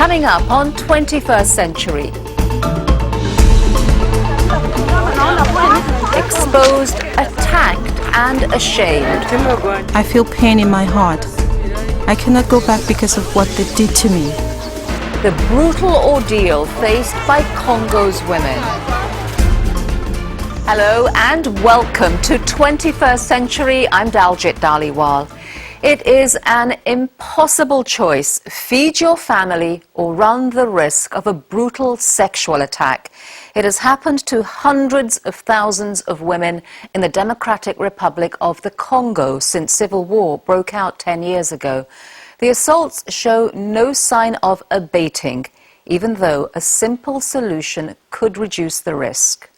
Coming up on 21st Century. Exposed, attacked and ashamed. I feel pain in my heart. I cannot go back because of what they did to me. The brutal ordeal faced by Congo's women. Hello and welcome to 21st Century. I'm Daljit Dhaliwal. It is an impossible choice. Feed your family or run the risk of a brutal sexual attack. It has happened to hundreds of thousands of women in the Democratic Republic of the Congo since civil war broke out 10 years ago. The assaults show no sign of abating, even though a simple solution could reduce the risk.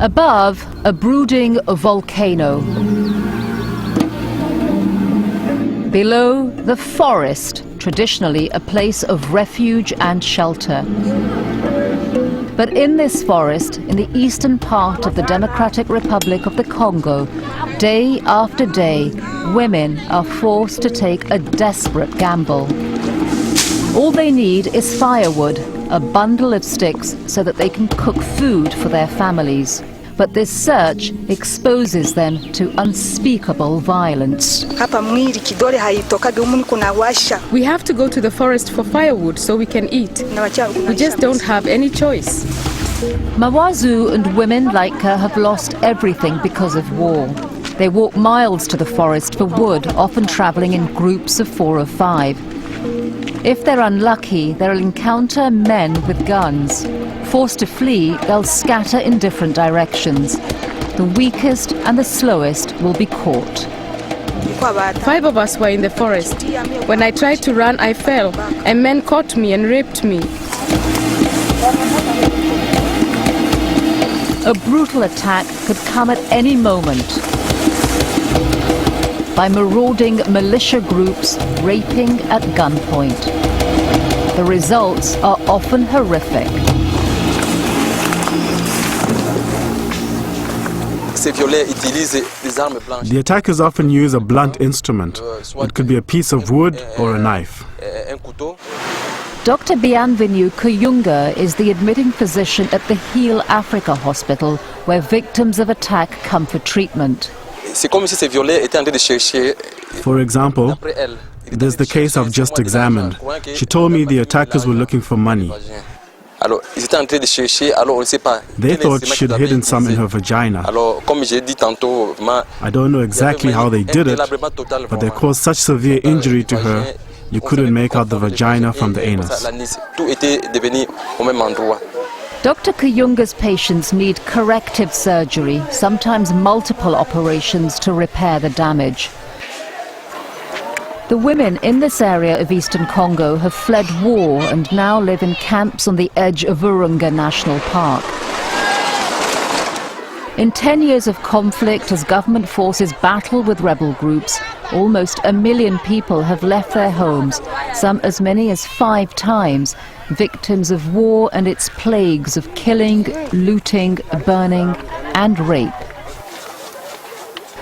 Above, a brooding volcano. Below, the forest, traditionally a place of refuge and shelter. But in this forest, in the eastern part of the Democratic Republic of the Congo, day after day, women are forced to take a desperate gamble. All they need is firewood, a bundle of sticks, so that they can cook food for their families. But this search exposes them to unspeakable violence. We have to go to the forest for firewood so we can eat. We just don't have any choice. Mawazu and women like her have lost everything because of war. They walk miles to the forest for wood, often travelling in groups of 4 or 5. If they're unlucky, they'll encounter men with guns. Forced to flee, they'll scatter in different directions. The weakest and the slowest will be caught. 5 of us were in the forest. When I tried to run, I fell, and men caught me and raped me. A brutal attack could come at any moment. By marauding militia groups raping at gunpoint. The results are often horrific. The attackers often use a blunt instrument. It could be a piece of wood or a knife. Dr. Bienvenu Kuyunga is the admitting physician at the Heal Africa Hospital, where victims of attack come for treatment. For example, there's the case I've just examined. She told me the attackers were looking for money. They thought she'd hidden some in her vagina. I don't know exactly how they did it, but they caused such severe injury to her, you couldn't make out the vagina from the anus. Dr. Kuyunga's patients need corrective surgery, sometimes multiple operations to repair the damage. The women in this area of eastern Congo have fled war and now live in camps on the edge of Virunga National Park. In 10 years of conflict, as government forces battle with rebel groups, almost 1 million people have left their homes, some as many as 5 times, victims of war and its plagues of killing, looting, burning and rape.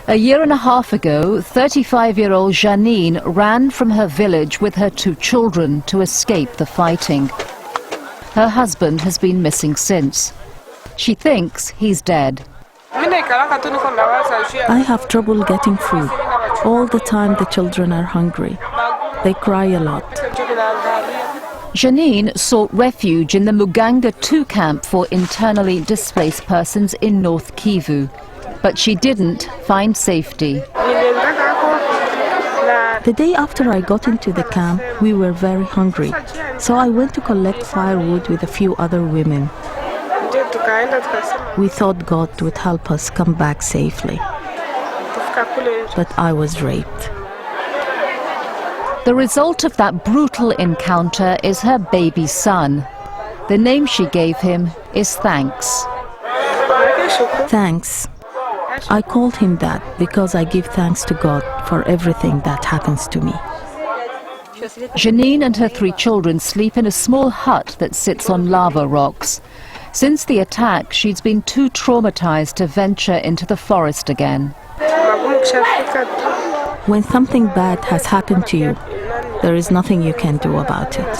A year and a half ago, 35-year-old Janine ran from her village with her 2 children to escape the fighting. Her husband has been missing since. She thinks he's dead. I have trouble getting food. All the time the children are hungry. They cry a lot. Janine sought refuge in the Muganga 2 camp for internally displaced persons in North Kivu. But she didn't find safety. The day after I got into the camp, we were very hungry. So I went to collect firewood with a few other women. We thought God would help us come back safely. But I was raped. The result of that brutal encounter is her baby son. The name she gave him is Thanks. Thanks. I called him that because I give thanks to God for everything that happens to me. Janine and her 3 children sleep in a small hut that sits on lava rocks. Since the attack, she's been too traumatized to venture into the forest again. When something bad has happened to you, there is nothing you can do about it.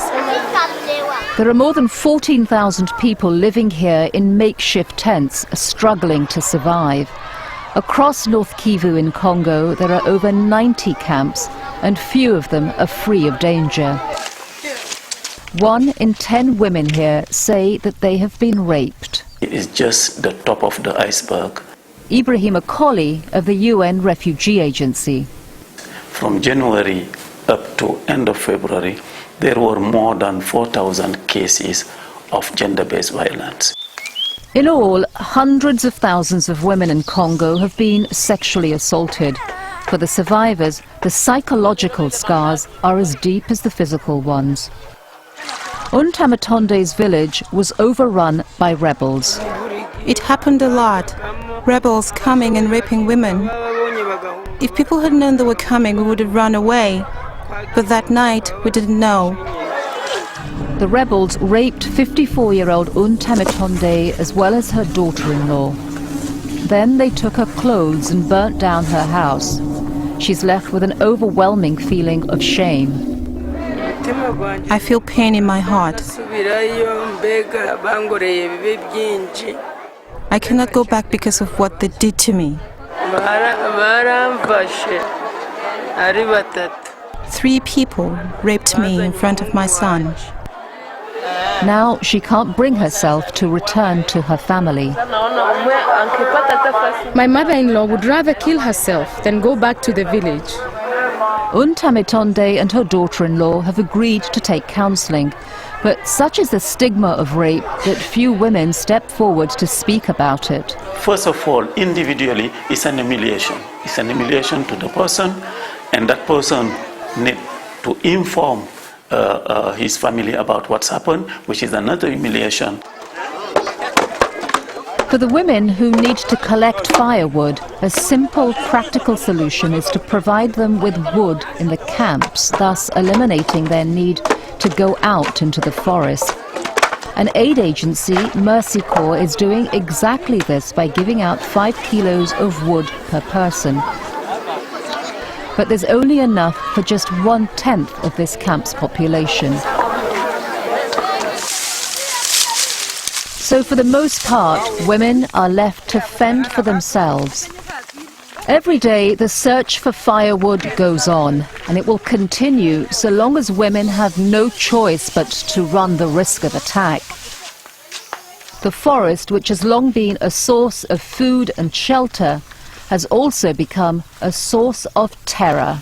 There are more than 14,000 people living here in makeshift tents, struggling to survive. Across North Kivu in Congo, there are over 90 camps, and few of them are free of danger. 1 in 10 women here say that they have been raped. It is just the top of the iceberg. Ibrahim Akoli of the UN Refugee Agency. From January up to end of February, there were more than 4,000 cases of gender-based violence. In all, hundreds of thousands of women in Congo have been sexually assaulted. For the survivors, the psychological scars are as deep as the physical ones. Untamatonde's village was overrun by rebels. It happened a lot. Rebels coming and raping women. If people had known they were coming, we would have run away. But that night, we didn't know. The rebels raped 54-year-old Untamatonde as well as her daughter-in-law. Then they took her clothes and burnt down her house. She's left with an overwhelming feeling of shame. I feel pain in my heart. I cannot go back because of what they did to me. 3 people raped me in front of my son. Now she can't bring herself to return to her family. My mother-in-law would rather kill herself than go back to the village. Untamatonde and her daughter-in-law have agreed to take counselling, but such is the stigma of rape that few women step forward to speak about it. First of all, individually, it's an humiliation. It's an humiliation to the person, and that person needs to inform his family about what's happened, which is another humiliation. For the women who need to collect firewood, a simple, practical solution is to provide them with wood in the camps, thus eliminating their need to go out into the forest. An aid agency, Mercy Corps, is doing exactly this by giving out 5 kilos of wood per person. But there's only enough for just 1/10 of this camp's population. So for the most part, women are left to fend for themselves. Every day, the search for firewood goes on, and it will continue so long as women have no choice but to run the risk of attack. The forest, which has long been a source of food and shelter, has also become a source of terror.